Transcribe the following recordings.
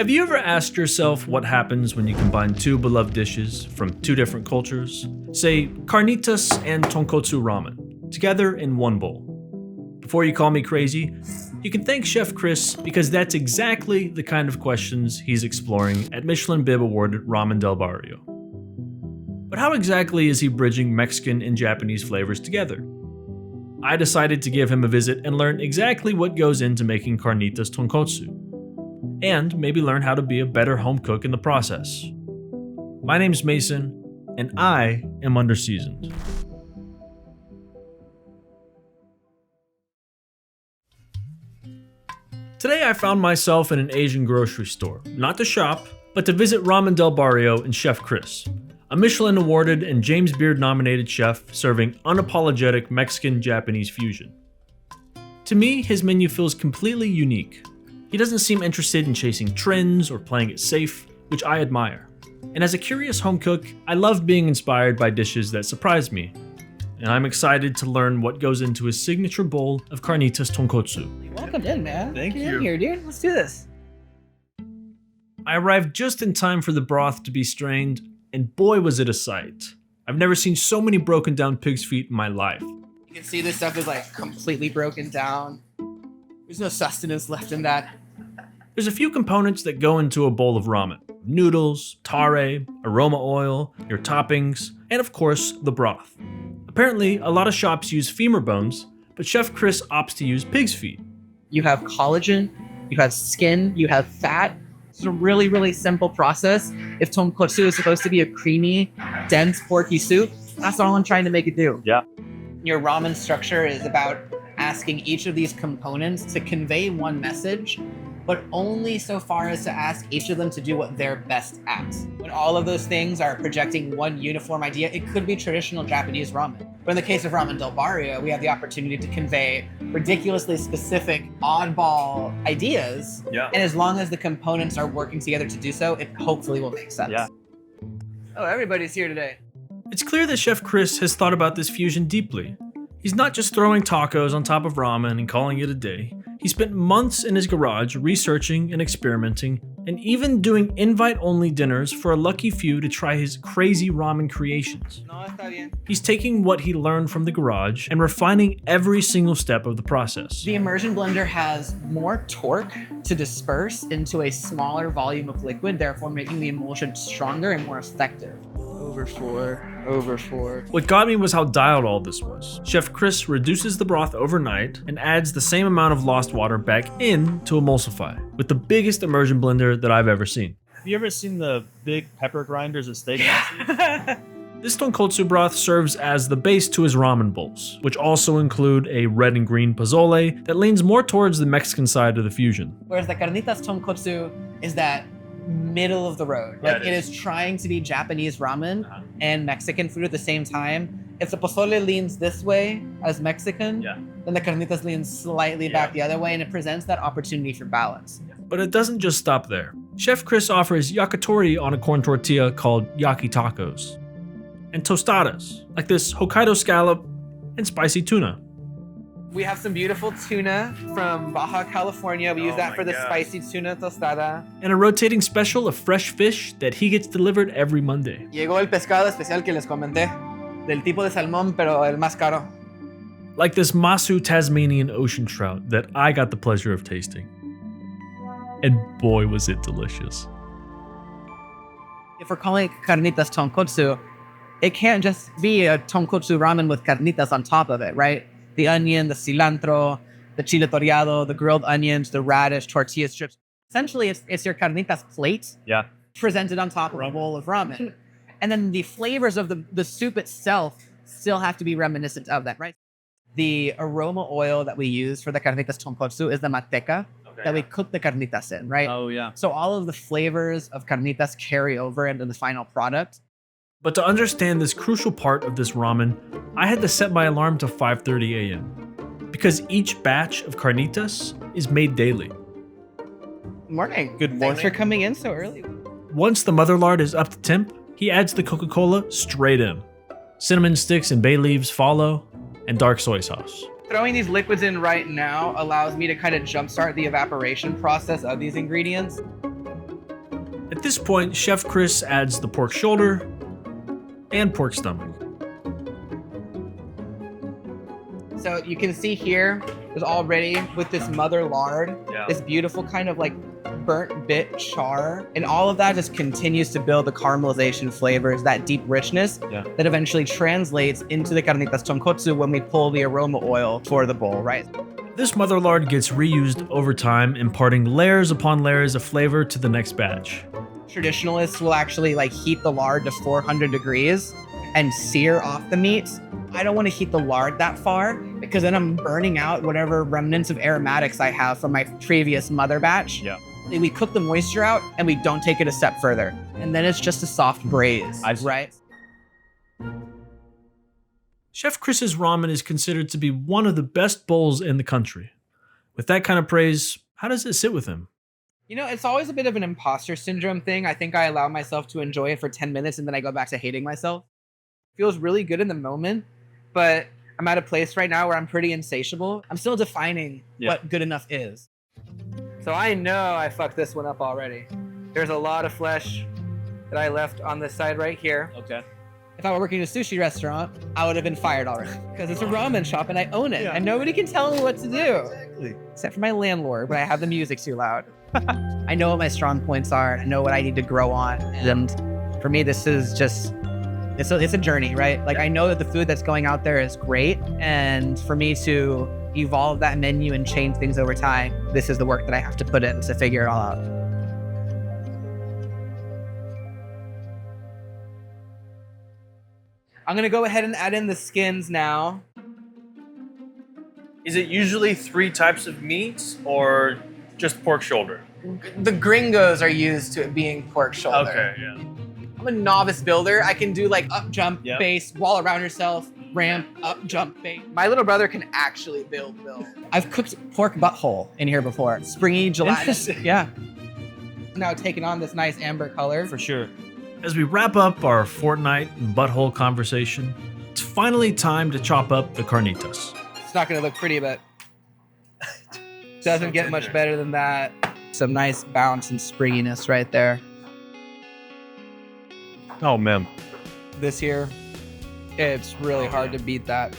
Have you ever asked yourself what happens when you combine two beloved dishes from two different cultures? Say, carnitas and tonkotsu ramen, together in one bowl. Before you call me crazy, you can thank Chef Chris because that's exactly the kind of questions he's exploring at Michelin Bib awarded Ramen Del Barrio. But how exactly is he bridging Mexican and Japanese flavors together? I decided to give him a visit and learn exactly what goes into making Carnitas Tonkotsu, and maybe learn how to be a better home cook in the process. My name's Mason, and I am underseasoned. Today I found myself in an Asian grocery store, not to shop, but to visit Ramen Del Barrio and Chef Chris, a Michelin awarded and James Beard nominated chef serving unapologetic Mexican-Japanese fusion. To me, his menu feels completely unique. He doesn't seem interested in chasing trends or playing it safe, which I admire. And as a curious home cook, I love being inspired by dishes that surprise me. And I'm excited to learn what goes into his signature bowl of Carnitas Tonkotsu. Welcome in, man. Thank Get you. in here, dude. Let's do this. I arrived just in time for the broth to be strained, and boy was it a sight. I've never seen so many broken down pig's feet in my life. You can see this stuff is like completely broken down. There's no sustenance left in that. There's a few components that go into a bowl of ramen. Noodles, tare, aroma oil, your toppings, and of course, the broth. Apparently, a lot of shops use femur bones, but Chef Chris opts to use pig's feet. You have collagen, you have skin, you have fat. It's a really, really simple process. If tonkotsu is supposed to be a creamy, dense, porky soup, that's all I'm trying to make it do. Yeah. Your ramen structure is about asking each of these components to convey one message, but only so far as to ask each of them to do what they're best at. When all of those things are projecting one uniform idea, it could be traditional Japanese ramen. But in the case of Ramen Del Barrio, we have the opportunity to convey ridiculously specific, oddball ideas. Yeah. And as long as the components are working together to do so, it hopefully will make sense. Yeah. Oh, everybody's here today. It's clear that Chef Chris has thought about this fusion deeply. He's not just throwing tacos on top of ramen and calling it a day. He spent months in his garage researching and experimenting, and even doing invite-only dinners for a lucky few to try his crazy ramen creations. No, está bien. He's taking what he learned from the garage and refining every single step of the process. The immersion blender has more torque to disperse into a smaller volume of liquid, therefore making the emulsion stronger and more effective. Over four. What got me was how dialed all this was. Chef Chris reduces the broth overnight and adds the same amount of lost water back in to emulsify, with the biggest immersion blender that I've ever seen. Have you ever seen the big pepper grinders at steakhouses? This tonkotsu broth serves as the base to his ramen bowls, which also include a red and green pozole that leans more towards the Mexican side of the fusion. Whereas the Carnitas Tonkotsu is that middle of the road. Yeah, Like it it is. is trying to be Japanese ramen and Mexican food at the same time. If the pozole leans this way as Mexican, Yeah. then the carnitas leans slightly back the other way, and it presents that opportunity for balance. But it doesn't just stop there. Chef Chris offers yakitori on a corn tortilla called yaki tacos, and tostadas, like this Hokkaido scallop and spicy tuna. We have some beautiful tuna from Baja California. We use that for the spicy tuna tostada. And a rotating special of fresh fish that he gets delivered every Monday. Llegó el pescado especial que les comenté, del tipo de salmón, pero el más caro. Like this Masu Tasmanian ocean trout that I got the pleasure of tasting. And boy was it delicious. If we're calling it carnitas tonkotsu, it can't just be a tonkotsu ramen with carnitas on top of it, right? The onion, the cilantro, the chile toreado, the grilled onions, the radish, tortilla strips. Essentially, it's your carnitas plate Yeah. presented on top of a bowl of ramen. And then the flavors of the soup itself still have to be reminiscent of that, right? The aroma oil that we use for the carnitas tonkotsu is the manteca that we cook the carnitas in, right? Oh, yeah. So all of the flavors of carnitas carry over into the final product. But to understand this crucial part of this ramen, I had to set my alarm to 5:30 a.m. because each batch of carnitas is made daily. Morning. Good morning. Thanks for coming in so early. Once the mother lard is up to temp, he adds the Coca-Cola straight in. Cinnamon sticks and bay leaves follow, and dark soy sauce. Throwing these liquids in right now allows me to kind of jumpstart the evaporation process of these ingredients. At this point, Chef Chris adds the pork shoulder and pork stomach. So you can see here, there's already with this mother lard, this beautiful kind of like burnt bit char. And all of that just continues to build the caramelization flavors, that deep richness that eventually translates into the Carnitas Tonkotsu when we pull the aroma oil for the bowl, right? This mother lard gets reused over time, imparting layers upon layers of flavor to the next batch. Traditionalists will actually like heat the lard to 400 degrees and sear off the meat. I don't want to heat the lard that far because then I'm burning out whatever remnants of aromatics I have from my previous mother batch. Yeah. We cook the moisture out and we don't take it a step further. And then it's just a soft braise, right? Chef Chris's ramen is considered to be one of the best bowls in the country. With that kind of praise, how does it sit with him? You know, it's always a bit of an imposter syndrome thing. I think I allow myself to enjoy it for 10 minutes and then I go back to hating myself. It feels really good in the moment, but I'm at a place right now where I'm pretty insatiable. I'm still defining what good enough is. So I know I fucked this one up already. There's a lot of flesh that I left on this side right here. Okay. If I were working in a sushi restaurant, I would have been fired already because it's a ramen shop and I own it and nobody can tell me what to do. Exactly. Except for my landlord when I have the music too loud. I know what my strong points are. I know what I need to grow on. And for me, this is just, it's a journey, right? Like I know that the food that's going out there is great. And for me to evolve that menu and change things over time, this is the work that I have to put in to figure it all out. I'm gonna go ahead and add in the skins now. Is it usually 3 types of meats or just pork shoulder? The gringos are used to it being pork shoulder. Okay, yeah. I'm a novice builder. I can do like up, jump, Yep. base, wall around yourself, ramp, up, jump, base. My little brother can actually build. I've cooked pork butthole in here before. Springy, gelatinous. Yeah. Now taking on this nice amber color. For sure. As we wrap up our fortnight butthole conversation, it's finally time to chop up the carnitas. It's not gonna look pretty, but doesn't get much better than that. Some nice bounce and springiness right there. Oh, man. This here, it's really hard to beat that.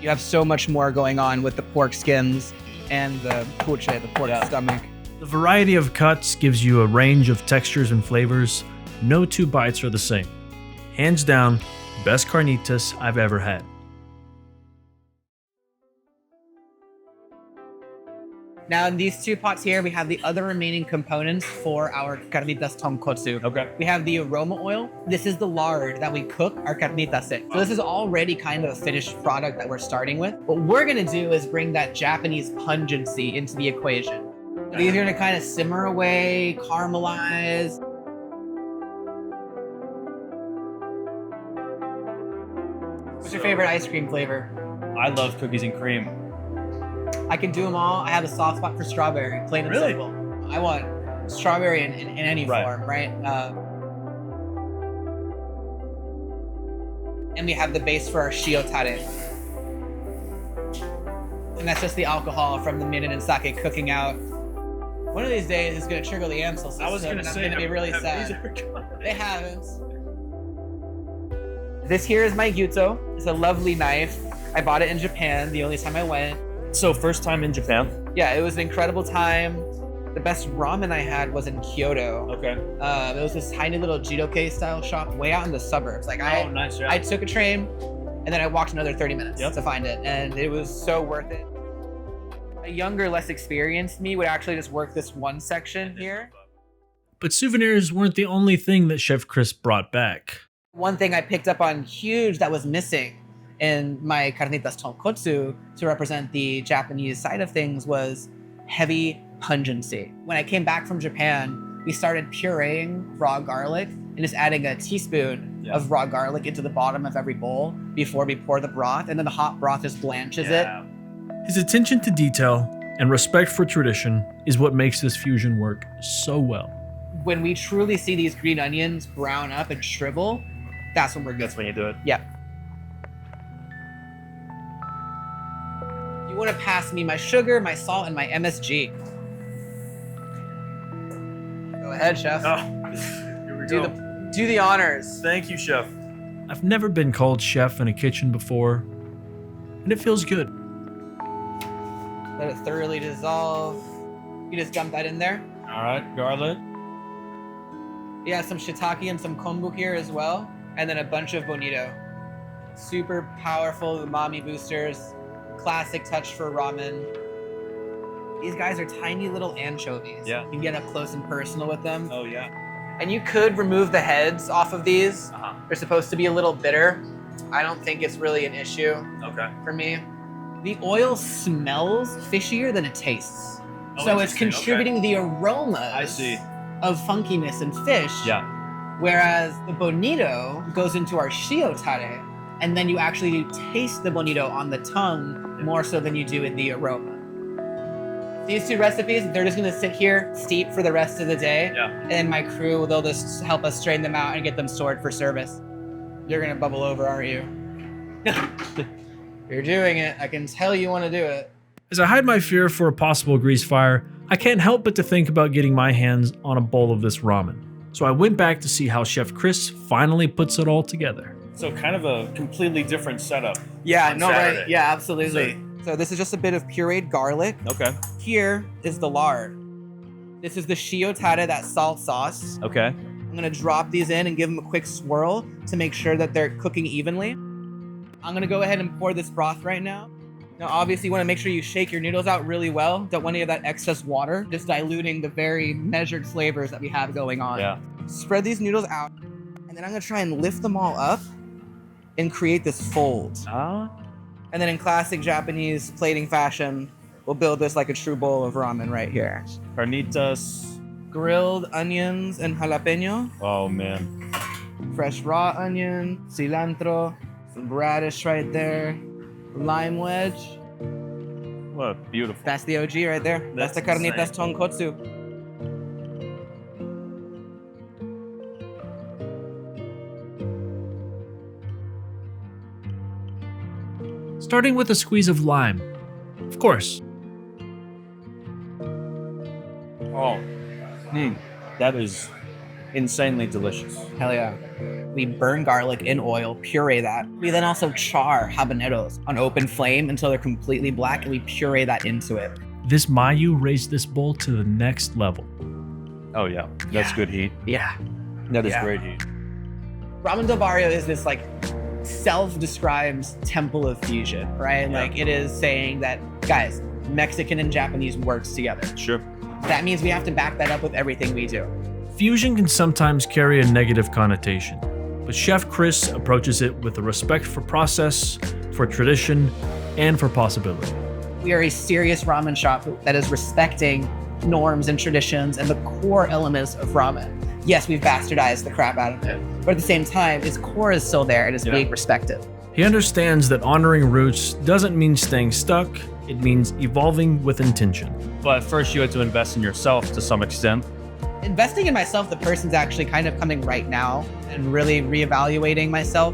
You have so much more going on with the pork skins and the puche, the pork stomach. The variety of cuts gives you a range of textures and flavors. No 2 bites are the same. Hands down, best carnitas I've ever had. Now in these 2 pots here, we have the other remaining components for our Carnitas Tonkotsu. Okay. We have the aroma oil. This is the lard that we cook our carnitas in. So this is already kind of a finished product that we're starting with. What we're gonna do is bring that Japanese pungency into the equation. These are gonna kind of simmer away, caramelize. What's your favorite ice cream flavor? I love cookies and cream. I can do them all. I have a soft spot for strawberry, plain and Really? simple. I want strawberry in any form, right? And we have the base for our shio tare. And that's just the alcohol from the mirin and sake cooking out. One of these days it's gonna trigger the Ansel system. I was gonna and say, I'm gonna be really have sad. these ever come? They haven't. This here is my gyuto. It's a lovely knife. I bought it in Japan the only time I went. So first time in Japan? Yeah, it was an incredible time. The best ramen I had was in Kyoto. Okay. It was this tiny little judoka style shop way out in the suburbs. Like Nice, yeah. I took a train and then I walked another 30 minutes Yep. to find it. And it was so worth it. A younger, less experienced me would actually just work this one section here. But souvenirs weren't the only thing that Chef Chris brought back. One thing I picked up on huge that was missing in my Carnitas Tonkotsu to represent the Japanese side of things was heavy pungency. When I came back from Japan, we started pureeing raw garlic and just adding a teaspoon of raw garlic into the bottom of every bowl before we pour the broth, and then the hot broth just blanches it. His attention to detail and respect for tradition is what makes this fusion work so well. When we truly see these green onions brown up and shrivel, that's when we're good. That's when you do it. Yeah. You want to pass me my sugar, my salt, and my MSG. Go ahead, chef. Oh, here we go. Do the honors. Thank you, chef. I've never been called chef in a kitchen before, and it feels good. Let it thoroughly dissolve. You just dump that in there. All right, garlic. Yeah, some shiitake and some kombu here as well. And then a bunch of bonito. Super powerful umami boosters. Classic touch for ramen. These guys are tiny little anchovies. Yeah. You can get up close and personal with them. Oh, yeah. And you could remove the heads off of these. Uh-huh. They're supposed to be a little bitter. I don't think it's really an issue Okay. for me. The oil smells fishier than it tastes. Oh, So it's interesting. contributing the aromas I see. of funkiness and fish. Yeah. Whereas the bonito goes into our shio tare, and then you actually taste the bonito on the tongue more so than you do in the aroma. These two recipes, they're just gonna sit here, steep for the rest of the day. Yeah. And my crew, they'll just help us strain them out and get them stored for service. You're gonna bubble over, aren't you? You're doing it. I can tell you wanna do it. As I hide my fear for a possible grease fire, I can't help but to think about getting my hands on a bowl of this ramen. So I went back to see how Chef Chris finally puts it all together. So kind of a completely different setup. Yeah, On no, right? Saturday. Yeah, absolutely. So this is just a bit of pureed garlic. Okay. Here is the lard. This is the shio tare, that salt sauce. Okay. I'm gonna drop these in and give them a quick swirl to make sure that they're cooking evenly. I'm gonna go ahead and pour this broth right now. Now, obviously, you wanna make sure you shake your noodles out really well. Don't want any of that excess water, just diluting the very measured flavors that we have going on. Yeah. Spread these noodles out, and then I'm gonna try and lift them all up and create this fold. Ah. And then in classic Japanese plating fashion, we'll build this like a true bowl of ramen right here. Carnitas. Grilled onions and jalapeno, Oh, man. fresh raw onion, cilantro, some radish right there, lime wedge. What beautiful. That's the OG right there. That's the That's Carnitas insane. Tonkotsu. Starting with a squeeze of lime. Of course. Oh. That is insanely delicious. Hell yeah. We burn garlic in oil, puree that. We then also char habaneros on open flame until they're completely black, and we puree that into it. This mayu raised this bowl to the next level. Oh, yeah. That's good heat. Yeah. That is Yeah. great heat. Ramen Del Barrio is this like self-described temple of fusion, right? Yeah. Like it is saying that, guys, Mexican and Japanese works together. Sure. That means we have to back that up with everything we do. Fusion can sometimes carry a negative connotation, but Chef Chris approaches it with a respect for process, for tradition, and for possibility. We are a serious ramen shop that is respecting norms and traditions and the core elements of ramen. Yes, we've bastardized the crap out of it, but at the same time, its core is still there and is being respected. He understands that honoring roots doesn't mean staying stuck, it means evolving with intention. But first, you had to invest in yourself to some extent. Investing in myself, the person's actually kind of coming right now and really reevaluating myself.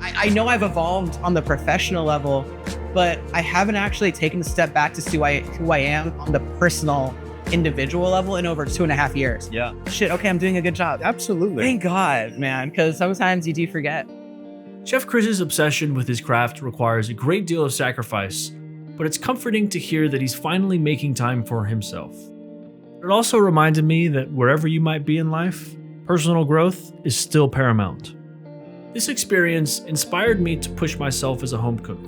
I know I've evolved on the professional level, but I haven't actually taken a step back to see who I am on the personal, individual level in over 2.5 years. Yeah. Shit, okay, I'm doing a good job. Absolutely. Thank God, man, because sometimes you do forget. Chef Chris's obsession with his craft requires a great deal of sacrifice, but it's comforting to hear that he's finally making time for himself. It also reminded me that wherever you might be in life, personal growth is still paramount. This experience inspired me to push myself as a home cook,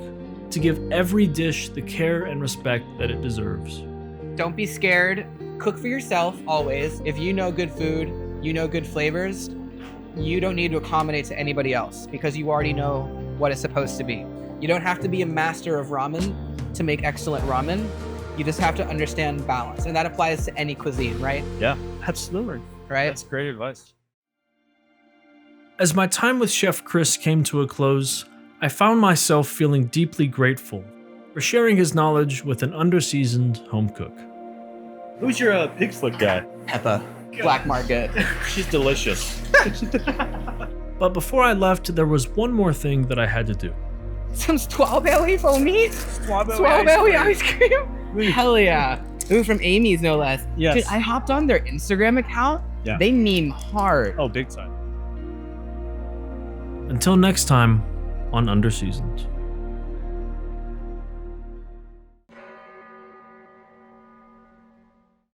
to give every dish the care and respect that it deserves. Don't be scared. Cook for yourself always. If you know good food, you know good flavors, you don't need to accommodate to anybody else because you already know what it's supposed to be. You don't have to be a master of ramen to make excellent ramen. You just have to understand balance. And that applies to any cuisine, right? Yeah. Absolutely. Right? That's great advice. As my time with Chef Chris came to a close, I found myself feeling deeply grateful for sharing his knowledge with an underseasoned home cook. Who's your pig's foot guy? Peppa. Black market. She's delicious. But before I left, there was one more thing that I had to do. Some strawberry for me? Strawberry ice cream? Hell yeah. It was from Amy's, no less. Yes. Dude, I hopped on their Instagram account Yeah. They meme hard. Oh, big time. Until next time on Underseasoned.